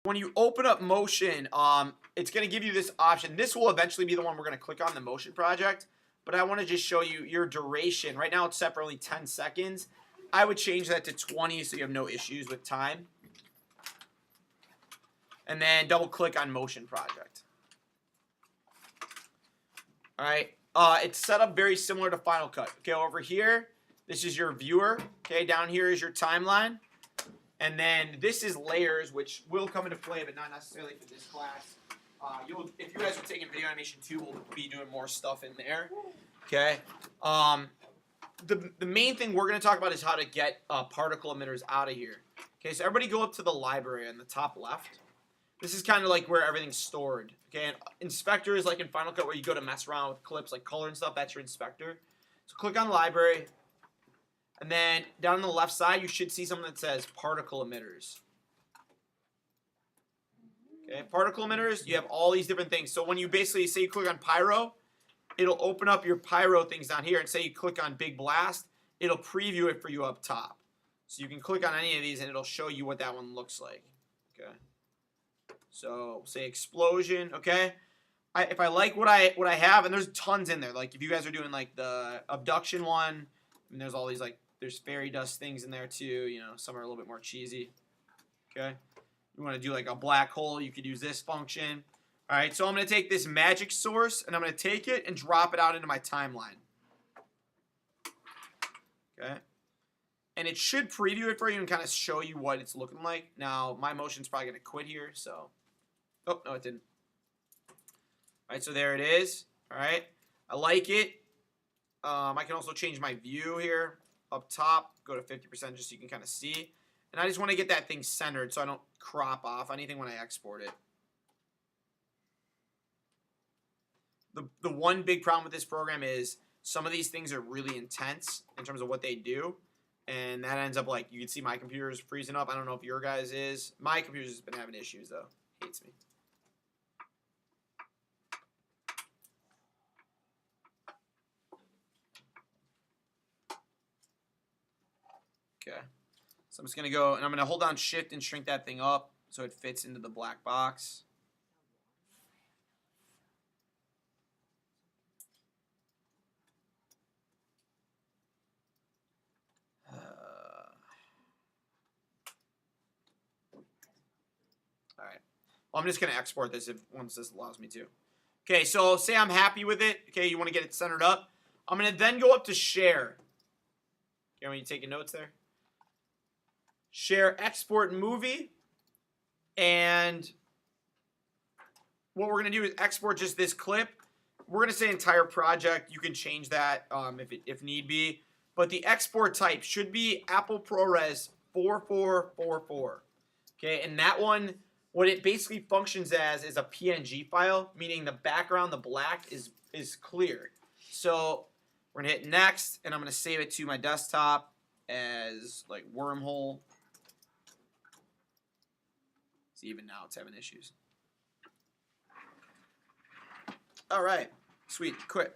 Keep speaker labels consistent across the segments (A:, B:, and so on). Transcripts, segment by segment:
A: When you open up Motion, it's going to give you this option. This will eventually be the one we're going to click on, the Motion project. But I want to just show you your duration. Right now it's set for only 10 seconds. I would change that to 20 so you have no issues with time. And then double click on Motion project. Alright, it's set up very similar to Final Cut. Okay, over here, this is your viewer. Okay, down here is your timeline. And then this is layers, which will come into play, but not necessarily for this class. If you guys are taking video animation 2, we'll be doing more stuff in there. Okay. The main thing we're going to talk about is how to get particle emitters out of here. Okay, so everybody go up to the library on the top left. This is kind of like where everything's stored. Okay, and inspector is like in Final Cut where you go to mess around with clips like color and stuff. That's your inspector. So click on library. And then down on the left side, you should see something that says particle emitters. Okay, particle emitters, you have all these different things. So when you basically say you click on pyro, it'll open up your pyro things down here. And say you click on big blast, it'll preview it for you up top. So you can click on any of these and it'll show you what that one looks like. Okay. So say explosion. Okay. If I like what I have, and there's tons in there. Like if you guys are doing like the abduction one, and there's all these like there's fairy dust things in there too. You know, some are a little bit more cheesy. Okay. You want to do like a black hole, you could use this function. All right, so I'm going to take this magic source, and I'm going to take it and drop it out into my timeline. Okay. And it should preview it for you and kind of show you what it's looking like. Now, my motion's probably going to quit here, so. Oh, no, it didn't. All right, so there it is. All right. I like it. I can also change my view here up top, go to 50% just so you can kind of see. And I just want to get that thing centered so I don't crop off anything when I export it. The one big problem with this program is some of these things are really intense in terms of what they do. And that ends up like, you can see my computer is freezing up. I don't know if your guys is. My computer's just been having issues though. Hates me. Okay. So I'm just going to go, and I'm going to hold down shift and shrink that thing up so it fits into the black box. All right. Well, I'm just going to export this once this allows me to. Okay, so say I'm happy with it. Okay, you want to get it centered up. I'm going to then go up to share. Okay, when you're taking notes there. Share export movie, and what we're going to do is export just this clip. We're going to say entire project. You can change that if need be, but the export type should be Apple ProRes 4444. Okay, and that one, what it basically functions as is a PNG file, meaning the background, the black, is clear. So we're going to hit next, and I'm going to save it to my desktop as like wormhole. See, even now it's having issues. All right. Sweet. Quit.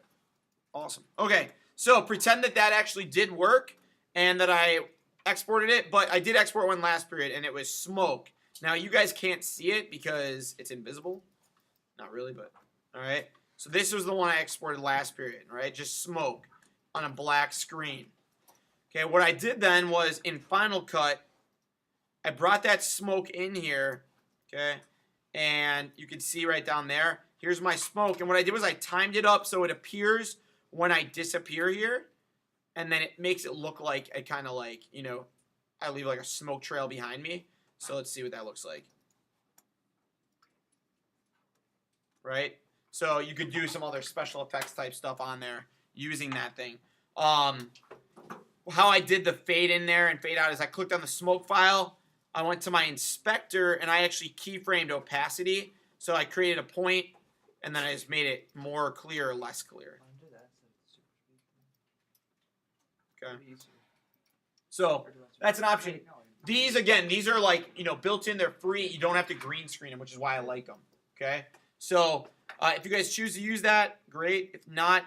A: Awesome. Okay. So pretend that actually did work and that I exported it, but I did export one last period and it was smoke. Now you guys can't see it because it's invisible. Not really, but all right. So this was the one I exported last period, right? Just smoke on a black screen. Okay. What I did then was in Final Cut, I brought that smoke in here. Okay, and you can see right down there, here's my smoke. And what I did was I timed it up so it appears when I disappear here, and then it makes it look like I kind of like, you know, I leave like a smoke trail behind me. So let's see what that looks like. Right? So you could do some other special effects type stuff on there using that thing. How I did the fade in there and fade out is I clicked on the smoke file. I went to my inspector and I actually keyframed opacity. So I created a point and then I just made it more clear or less clear. Okay. So that's an option. These, again, these are like, you know, built in. They're free. You don't have to green screen them, which is why I like them. Okay. So if you guys choose to use that, great. If not,